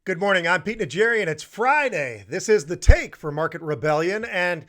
Good morning. I'm Pete Najarian. It's Friday. This is the take for Market Rebellion and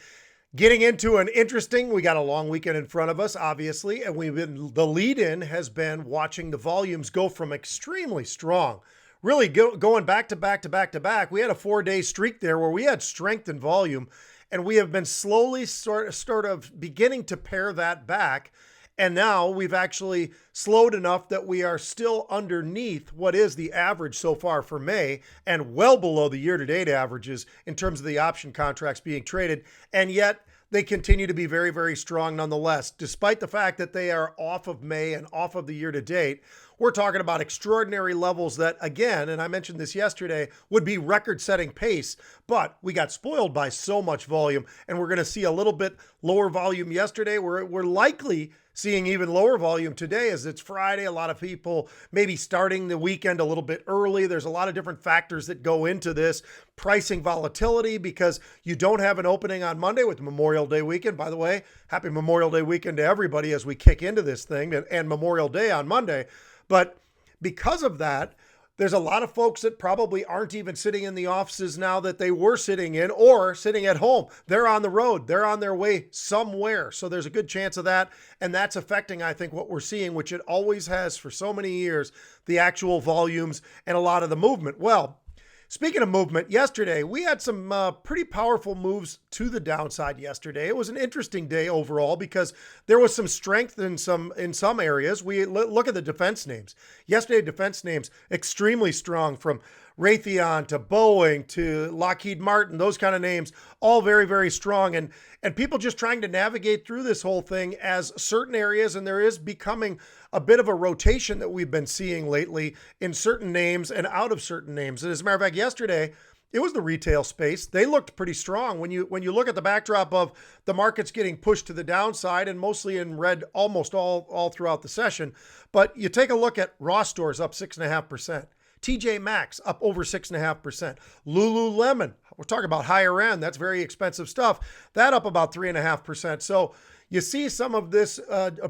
getting into an interesting, we got a long weekend in front of us, obviously, and the lead in has been watching the volumes go from extremely strong, really going back to back to back to back. We had a 4-day streak there where we had strength in volume, and we have been slowly sort of beginning to pare that back. And now we've actually slowed enough that we are still underneath what is the average so far for May and well below the year-to-date averages in terms of the option contracts being traded. And yet they continue to be very, very strong nonetheless, despite the fact that they are off of May and off of the year-to-date. We're talking about extraordinary levels that, again, and I mentioned this yesterday, would be record-setting pace, but we got spoiled by so much volume, and we're going to see a little bit lower volume yesterday. We're likely seeing even lower volume today as it's Friday. A lot of people maybe starting the weekend a little bit early. There's a lot of different factors that go into this. Pricing volatility because you don't have an opening on Monday with Memorial Day weekend. By the way, happy Memorial Day weekend to everybody as we kick into this thing and Memorial Day on Monday. But because of that, there's a lot of folks that probably aren't even sitting in the offices now that they were sitting in or sitting at home. They're on the road. They're on their way somewhere. So there's a good chance of that. And that's affecting, I think, what we're seeing, which it always has for so many years, the actual volumes and a lot of the movement. Well, speaking of movement, yesterday we had some pretty powerful moves to the downside yesterday. It was an interesting day overall because there was some strength in some areas. We look at the defense names. Yesterday, defense names extremely strong, from Raytheon to Boeing to Lockheed Martin, those kind of names, all very, very strong. And people just trying to navigate through this whole thing as certain areas, and there is becoming a bit of a rotation that we've been seeing lately in certain names and out of certain names. And as a matter of fact, yesterday, it was the retail space. They looked pretty strong when you look at the backdrop of the markets getting pushed to the downside and mostly in red almost all throughout the session. But you take a look at Ross Stores up 6.5%. TJ Maxx up over 6.5%. Lululemon, we're talking about higher end. That's very expensive stuff. That up about 3.5%. So you see some of this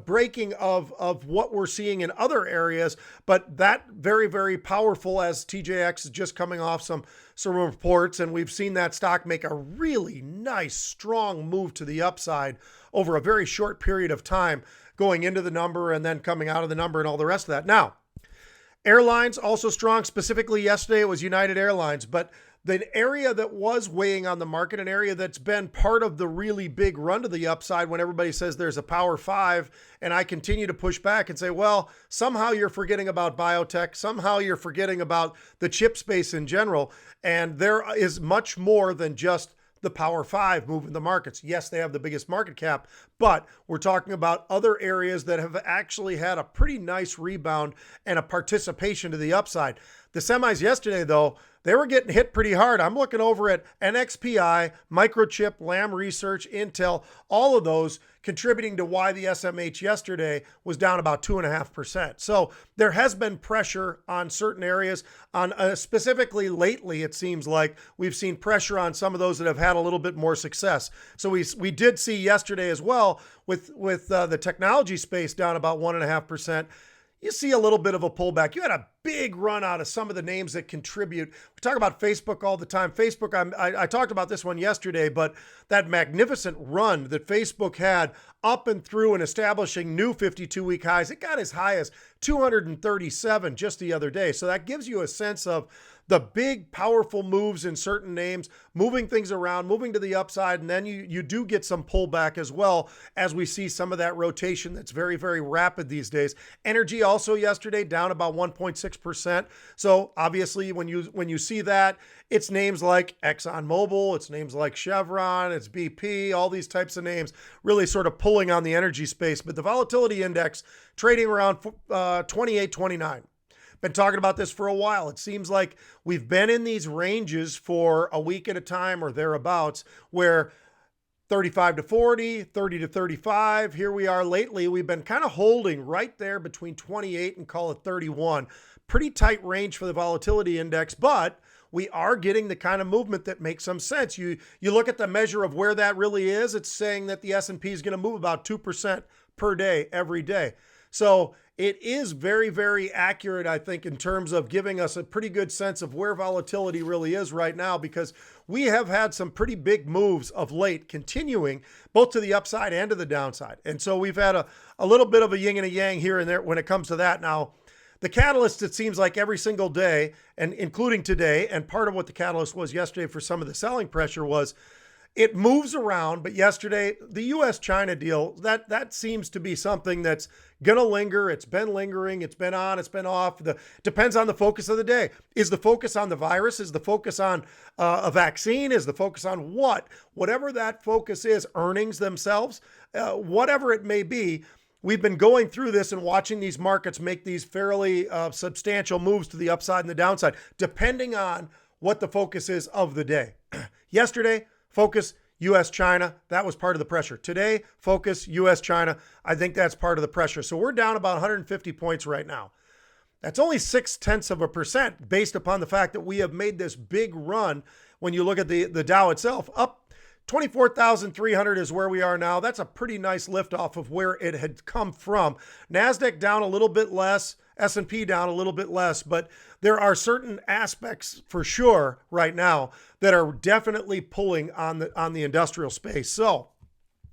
breaking of what we're seeing in other areas, but that very, very powerful as TJX is just coming off some reports, and we've seen that stock make a really nice, strong move to the upside over a very short period of time, going into the number and then coming out of the number and all the rest of that. Now, airlines also strong. Specifically yesterday, it was United Airlines, but the area that was weighing on the market, an area that's been part of the really big run to the upside when everybody says there's a power five, and I continue to push back and say, well, somehow you're forgetting about biotech. Somehow you're forgetting about the chip space in general. And there is much more than just the power five moving the markets. Yes, they have the biggest market cap, but we're talking about other areas that have actually had a pretty nice rebound and a participation to the upside. The semis yesterday, though, they were getting hit pretty hard. I'm looking over at NXPI, Microchip, Lam Research, Intel, all of those contributing to why the SMH yesterday was down about 2.5%. So there has been pressure on certain areas. On specifically lately, it seems like we've seen pressure on some of those that have had a little bit more success. So we did see yesterday as well with the technology space down about 1.5%. You see a little bit of a pullback. You had a big run out of some of the names that contribute. We talk about Facebook all the time. Facebook, I talked about this one yesterday, but that magnificent run that Facebook had up and through and establishing new 52-week highs, it got as high as 237 just the other day. So that gives you a sense of the big, powerful moves in certain names, moving things around, moving to the upside, and then you do get some pullback as well as we see some of that rotation that's very, very rapid these days. Energy also yesterday down about 1.6%. So obviously when you see that, it's names like ExxonMobil, it's names like Chevron, it's BP, all these types of names really sort of pulling on the energy space. But the volatility index trading around 28, 29. Been talking about this for a while. It seems like we've been in these ranges for a week at a time or thereabouts, where 35 to 40, 30 to 35. Here we are lately. We've been kind of holding right there between 28 and call it 31. Pretty tight range for the volatility index, but we are getting the kind of movement that makes some sense. You look at the measure of where that really is. It's saying that the S&P is going to move about 2% per day every day. So it is very, very accurate, I think, in terms of giving us a pretty good sense of where volatility really is right now, because we have had some pretty big moves of late continuing both to the upside and to the downside. And so we've had a little bit of a yin and a yang here and there when it comes to that. Now, the catalyst, it seems like every single day, and including today, and part of what the catalyst was yesterday for some of the selling pressure was it moves around. But yesterday, the U.S.-China deal, that seems to be something that's going to linger. It's been lingering. It's been on. It's been off. Depends on the focus of the day. Is the focus on the virus? Is the focus on a vaccine? Is the focus on what? Whatever that focus is, earnings themselves, whatever it may be, we've been going through this and watching these markets make these fairly substantial moves to the upside and the downside, depending on what the focus is of the day. Yesterday, focus U.S.-China. That was part of the pressure. Today, focus U.S.-China. I think that's part of the pressure. So we're down about 150 points right now. That's only 0.6% based upon the fact that we have made this big run. When you look at the Dow itself, up 24,300 is where we are now. That's a pretty nice lift off of where it had come from. NASDAQ down a little bit less, S&P down a little bit less, but there are certain aspects for sure right now that are definitely pulling on the industrial space. So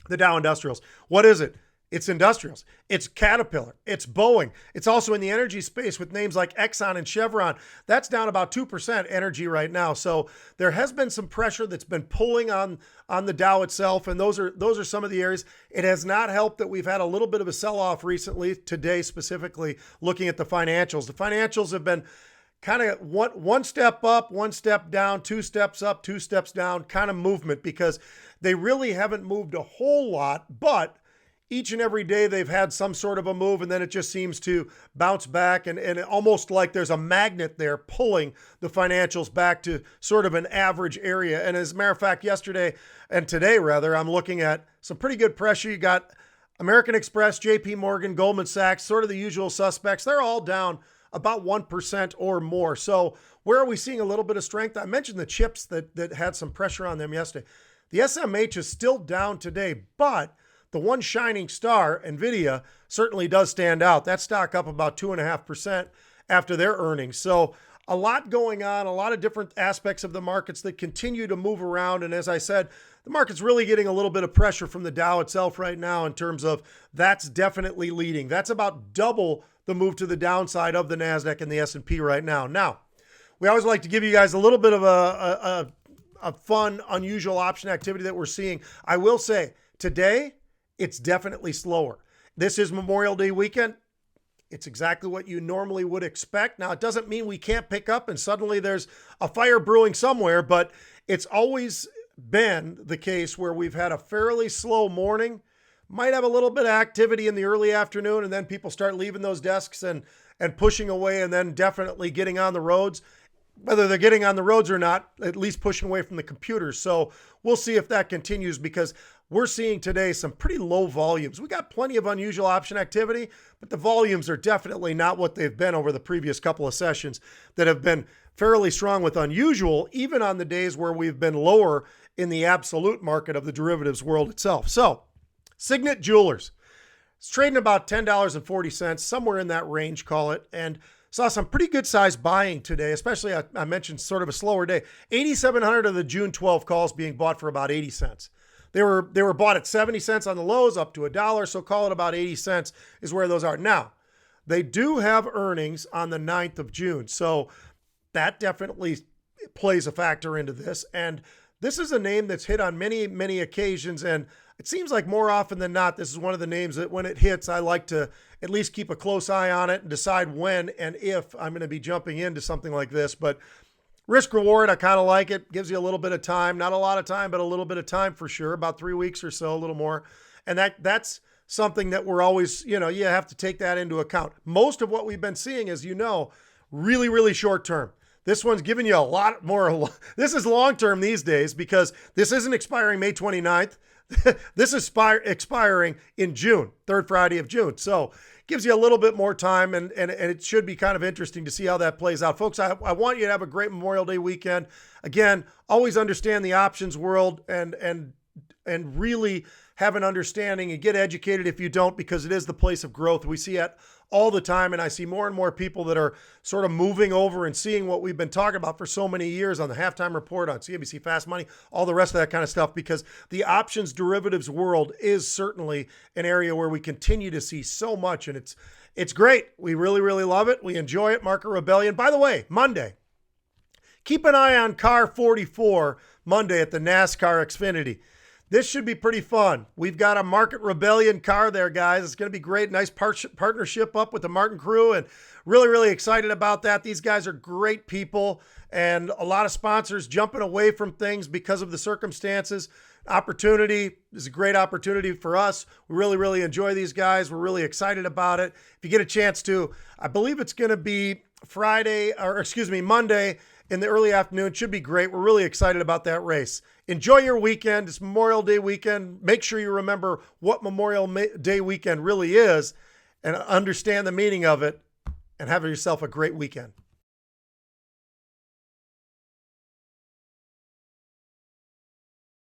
the Dow Industrials, what is it? It's industrials. It's Caterpillar. It's Boeing. It's also in the energy space with names like Exxon and Chevron. That's down about 2% energy right now. So there has been some pressure that's been pulling on the Dow itself, and those are some of the areas. It has not helped that we've had a little bit of a sell-off recently, today specifically, looking at the financials. The financials have been kind of one step up, one step down, two steps up, two steps down kind of movement, because they really haven't moved a whole lot, but each and every day they've had some sort of a move, and then it just seems to bounce back, and almost like there's a magnet there pulling the financials back to sort of an average area. And as a matter of fact, yesterday and today, rather, I'm looking at some pretty good pressure. You got American Express, JP Morgan, Goldman Sachs, sort of the usual suspects. They're all down about 1% or more. So where are we seeing a little bit of strength? I mentioned the chips that had some pressure on them yesterday. The SMH is still down today, but the one shining star, NVIDIA, certainly does stand out. That stock up about 2.5% after their earnings. So a lot going on, a lot of different aspects of the markets that continue to move around. And as I said, the market's really getting a little bit of pressure from the Dow itself right now in terms of that's definitely leading. That's about double the move to the downside of the NASDAQ and the S&P right now. Now, we always like to give you guys a little bit of a fun, unusual option activity that we're seeing. I will say, today, it's definitely slower. This is Memorial Day weekend. It's exactly what you normally would expect. Now, it doesn't mean we can't pick up and suddenly there's a fire brewing somewhere, but it's always been the case where we've had a fairly slow morning, might have a little bit of activity in the early afternoon, and then people start leaving those desks and pushing away, and then definitely getting on the roads. Whether they're getting on the roads or not, at least pushing away from the computers. So we'll see if that continues, because we're seeing today some pretty low volumes. We got plenty of unusual option activity, but the volumes are definitely not what they've been over the previous couple of sessions that have been fairly strong with unusual, even on the days where we've been lower in the absolute market of the derivatives world itself. So Signet Jewelers, it's trading about $10.40, somewhere in that range, call it, and saw some pretty good size buying today, especially I mentioned sort of a slower day. 8,700 of the June 12 calls being bought for about 80 cents. They were bought at 70 cents on the lows, up to $1, so call it about 80 cents is where those are. Now, they do have earnings on the 9th of June, so that definitely plays a factor into this. And this is a name that's hit on many, many occasions, and it seems like more often than not, this is one of the names that when it hits, I like to at least keep a close eye on it and decide when and if I'm going to be jumping into something like this. But risk reward, I kind of like it. Gives you a little bit of time, not a lot of time, but a little bit of time for sure, about 3 weeks or so, a little more. And that's something that we're always, you have to take that into account. Most of what we've been seeing is, really, really short term. This one's giving you a lot more. This is long term these days, because this isn't expiring May 29th. This is expiring in June, third Friday of June. So gives you a little bit more time, and it should be kind of interesting to see how that plays out. Folks, I want you to have a great Memorial Day weekend. Again, always understand the options world and and really have an understanding and get educated if you don't, because it is the place of growth. We see it all the time, and I see more and more people that are sort of moving over and seeing what we've been talking about for so many years on the Halftime Report, on CNBC Fast Money, all the rest of that kind of stuff, because the options derivatives world is certainly an area where we continue to see so much, and it's great. We really, really love it. We enjoy it. Market Rebellion. By the way, Monday, keep an eye on car 44 Monday at the NASCAR Xfinity. This should be pretty fun. We've got a Market Rebellion car there, guys. It's going to be great. Nice partnership up with the Martin crew, and really, really excited about that. These guys are great people, and a lot of sponsors jumping away from things because of the circumstances. Opportunity is a great opportunity for us. We really, really enjoy these guys. We're really excited about it. If you get a chance to, I believe it's going to be Monday in the early afternoon. Should be great. We're really excited about that race. Enjoy your weekend. It's Memorial Day weekend. Make sure you remember what Memorial Day weekend really is and understand the meaning of it, and have yourself a great weekend.